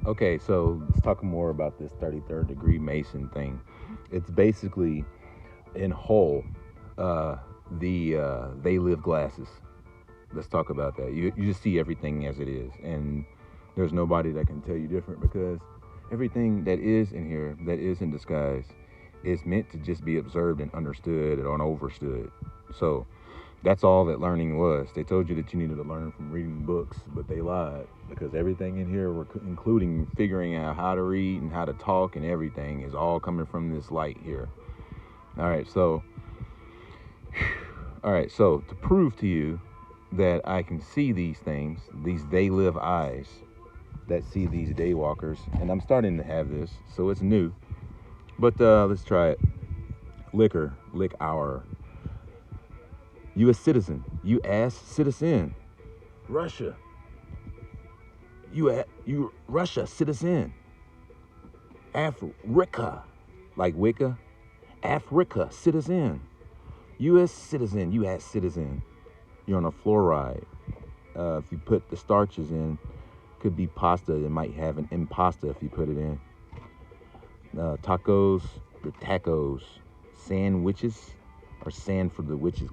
Okay, so let's talk more about this 33rd degree Mason thing. It's basically in whole uh, they live glasses. Let's talk about that. You just see everything as it is, and there's nobody that can tell you different because everything that is in here, that is in disguise, is meant to just be observed and understood and overstood. So that's all that learning was. They told you that you needed to learn from reading books, but they lied because everything in here, including figuring out how to read and how to talk and everything, is all coming from this light here. All right, so to prove to you that I can see these things, these they live eyes that see these daywalkers, and I'm starting to have this, so it's new. But let's try it. Lick our U.S. citizen, U.S. citizen, Russia, you Russia citizen, Africa, like Wicca, Africa citizen, U.S. citizen, U.S. citizen. You're on a fluoride. If you put the starches in, could be pasta. It might have an impasta if you put it in. Tacos or tacos, sandwiches or sand for the witches.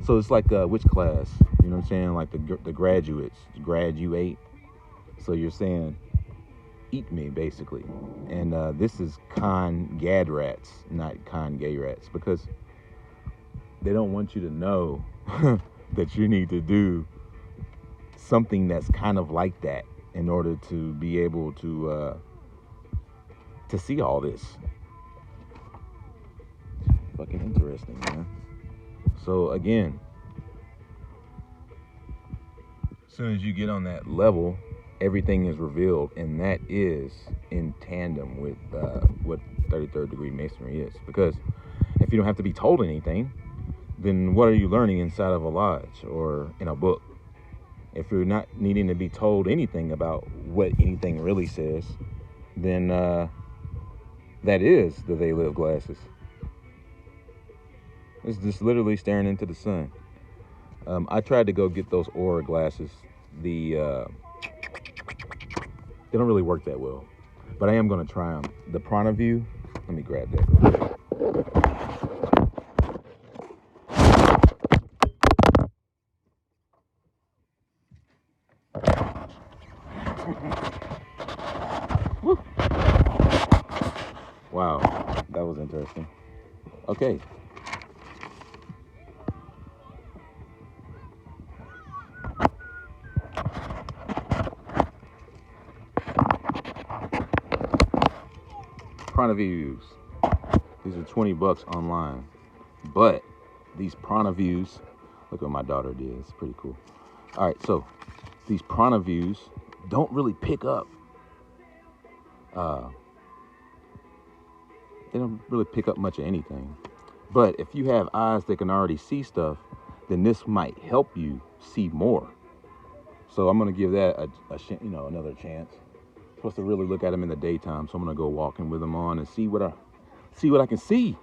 So it's like which class? You know what I'm saying? Like the graduates, graduate. So you're saying, eat me, basically. And this is con gad rats, not con gay rats, because they don't want you to know that you need to do something that's kind of like that in order to be able to see all this. Fucking interesting, man. So again, as soon as you get on that level, everything is revealed, and that is in tandem with what 33rd degree Masonry is. Because if you don't have to be told anything, then what are you learning inside of a lodge or in a book? If you're not needing to be told anything about what anything really says, then that is the they live glasses. It's just literally staring into the sun. I tried to go get those aura glasses. They don't really work that well, but I am going to try them. The Prana View, let me grab that real quick. Woo. Wow, that was interesting. Okay. Prana Views. These are $20 online. But these Prana Views, look what my daughter did. It's pretty cool. All right, so these Prana Views don't really pick up. They don't really pick up much of anything. But if you have eyes that can already see stuff, then this might help you see more. So I'm gonna give that another chance. Supposed to really look at them in the daytime, so I'm gonna go walking with them on and see what I can see.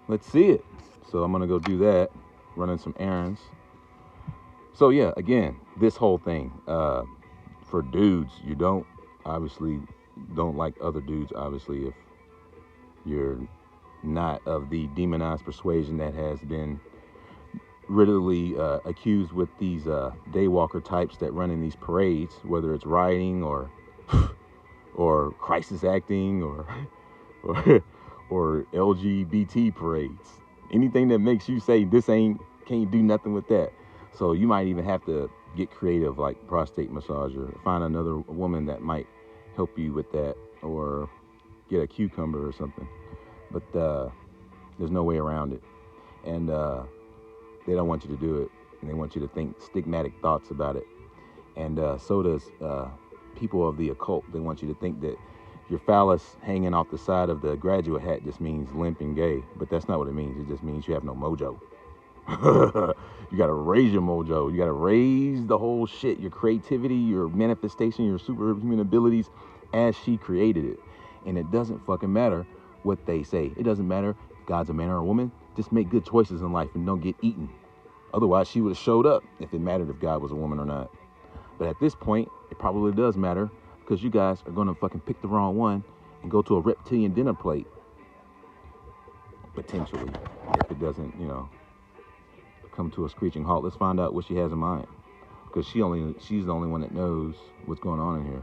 Let's see it. So I'm gonna go do that, running some errands. So yeah, again, this whole thing for dudes, you don't like other dudes. Obviously, if you're not of the demonized persuasion that has been readily accused with these daywalker types that run in these parades, whether it's rioting or crisis acting or LGBT parades, anything that makes you say can't do nothing with that. So you might even have to get creative, like prostate massager, find another woman that might help you with that, or get a cucumber or something. But there's no way around it, and they don't want you to do it, and they want you to think stigmatic thoughts about it. And so does people of the occult. They want you to think that your phallus hanging off the side of the graduate hat just means limp and gay, but that's not what it means. It just means you have no mojo. You gotta raise your mojo. You gotta raise the whole shit, your creativity, your manifestation, your superhuman abilities as she created it. And it doesn't fucking matter what they say. It doesn't matter if God's a man or a woman. Just make good choices in life and don't get eaten. Otherwise, she would have showed up if it mattered if God was a woman or not. But at this point, it probably does matter, because you guys are gonna fucking pick the wrong one and go to a reptilian dinner plate, potentially, if it doesn't, come to a screeching halt. Let's find out what she has in mind, because she's the only one that knows what's going on in here.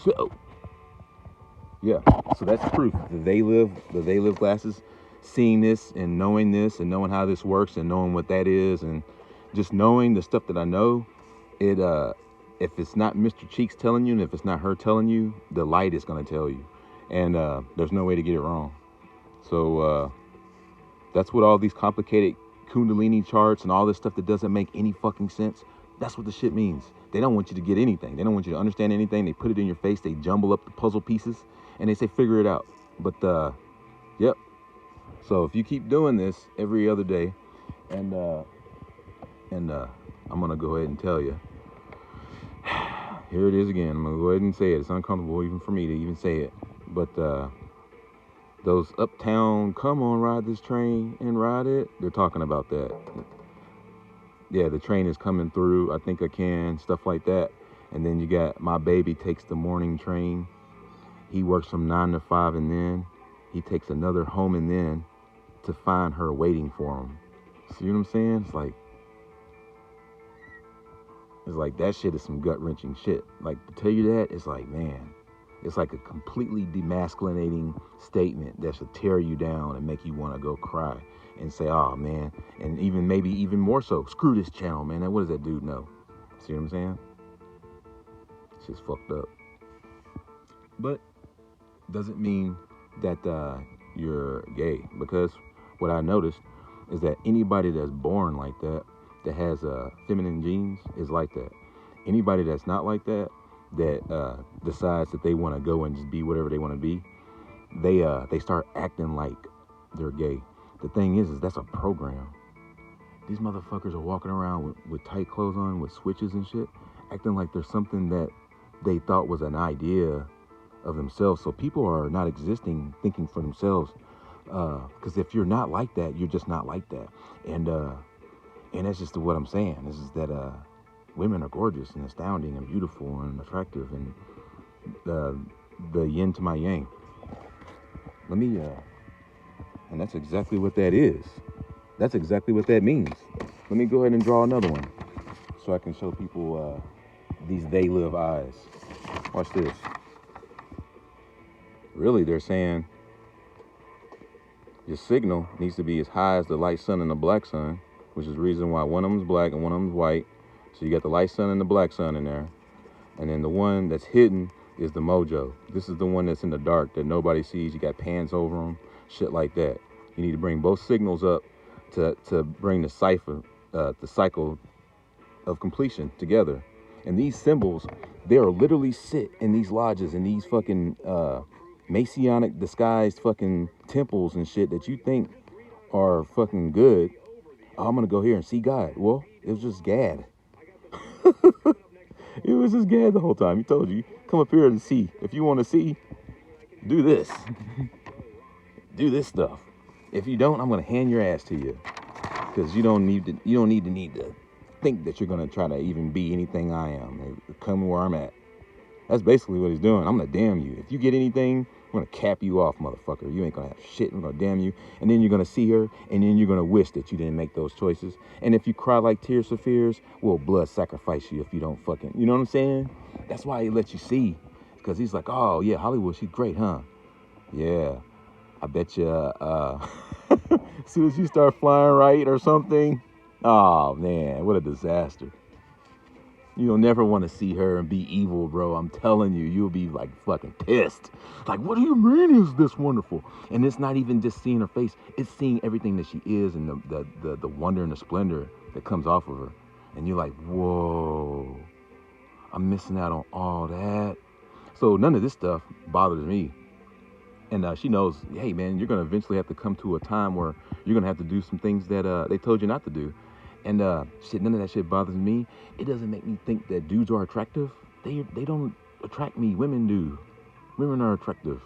So, yeah, so that's proof. The they live glasses, seeing this and knowing how this works and knowing what that is, and just knowing the stuff that I know, it if it's not Mr. Cheeks telling you, and if it's not her telling you, the light is gonna tell you, and there's no way to get it wrong. So that's what all these complicated Kundalini charts and all this stuff that doesn't make any fucking sense, that's what the shit means. They don't want you to get anything. They don't want you to understand anything. They put it in your face. They jumble up the puzzle pieces and they say, figure it out. But, yep. So if you keep doing this every other day, and I'm going to go ahead and tell you, here it is again. I'm going to go ahead and say it. It's uncomfortable even for me to even say it. But, those uptown, come on, ride this train and ride it. They're talking about that. Yeah, the train is coming through. I think I can, stuff like that. And then you got my baby takes the morning train. He works from 9 to 5, and then he takes another home and then to find her waiting for him. See what I'm saying? It's like that shit is some gut-wrenching shit. Like, to tell you that, it's like, man, it's like a completely demasculinating statement that should tear you down and make you want to go cry and say, oh, man, and maybe even more so, screw this channel, man. What does that dude know? See what I'm saying? It's just fucked up. But doesn't mean that you're gay, because what I noticed is that anybody that's born like that has feminine genes is like that. Anybody that's not like that decides that they want to go and just be whatever they want to be, they start acting like they're gay. The thing is that's a program. These motherfuckers are walking around with tight clothes on, with switches and shit, acting like there's something that they thought was an idea of themselves. So people are not existing, thinking for themselves. Because if you're not like that, you're just not like that. And that's just what I'm saying. This is that women are gorgeous and astounding and beautiful and attractive, and the yin to my yang. And that's exactly what that is. That's exactly what that means. Let me go ahead and draw another one so I can show people these they live eyes. Watch this. Really, they're saying your signal needs to be as high as the light sun and the black sun, which is the reason why one of them's black and one of them's white. So you got the light sun and the black sun in there. And then the one that's hidden is the mojo. This is the one that's in the dark that nobody sees. You got pans over them, shit like that. You need to bring both signals up to bring the cycle of completion together. And these symbols, they are literally sit in these lodges and these fucking Masonic disguised fucking temples and shit that you think are fucking good. Oh, I'm gonna go here and see God. Well, it was just Gad. It was just Gad the whole time. He told you, come up here and see. If you want to see, do this. Do this stuff. If you don't, I'm gonna hand your ass to you, because you don't need to think that you're gonna try to even be anything I am. Come where I'm at. That's basically what he's doing. I'm gonna damn you. If you get anything, I'm gonna cap you off, motherfucker. You ain't gonna have shit. I'm gonna damn you. And then you're gonna see her, and then you're gonna wish that you didn't make those choices. And if you cry like tears for fears, we'll blood sacrifice you if you don't fucking, you know what I'm saying? That's why he lets you see. Because he's like, oh yeah, Hollywood, she's great, huh? Yeah. I bet you, as soon as you start flying right or something, oh man, what a disaster. You'll never want to see her and be evil, bro. I'm telling you, you'll be like fucking pissed. Like, what do you mean is this wonderful? And it's not even just seeing her face. It's seeing everything that she is and the wonder and the splendor that comes off of her. And you're like, whoa, I'm missing out on all that. So none of this stuff bothers me. And she knows, hey, man, you're going to eventually have to come to a time where you're going to have to do some things that they told you not to do. And shit, none of that shit bothers me. It doesn't make me think that dudes are attractive. They don't attract me. Women do. Women are attractive.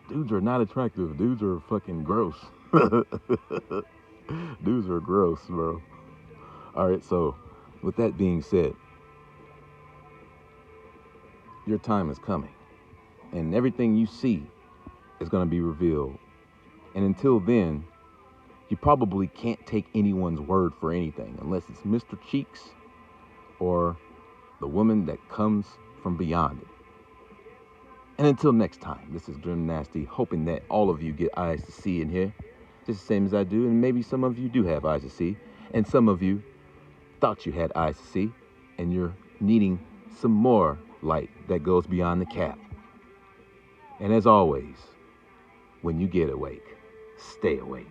Dudes are not attractive. Dudes are fucking gross. Dudes are gross, bro. All right, so with that being said, your time is coming, and everything you see is going to be revealed. And until then, you probably can't take anyone's word for anything unless it's Mr. Cheeks or the woman that comes from beyond it. And until next time, this is Grim Nasty, hoping that all of you get eyes to see and hear, just the same as I do, and maybe some of you do have eyes to see, and some of you thought you had eyes to see, and you're needing some more light that goes beyond the cap. And as always, when you get awake, stay awake.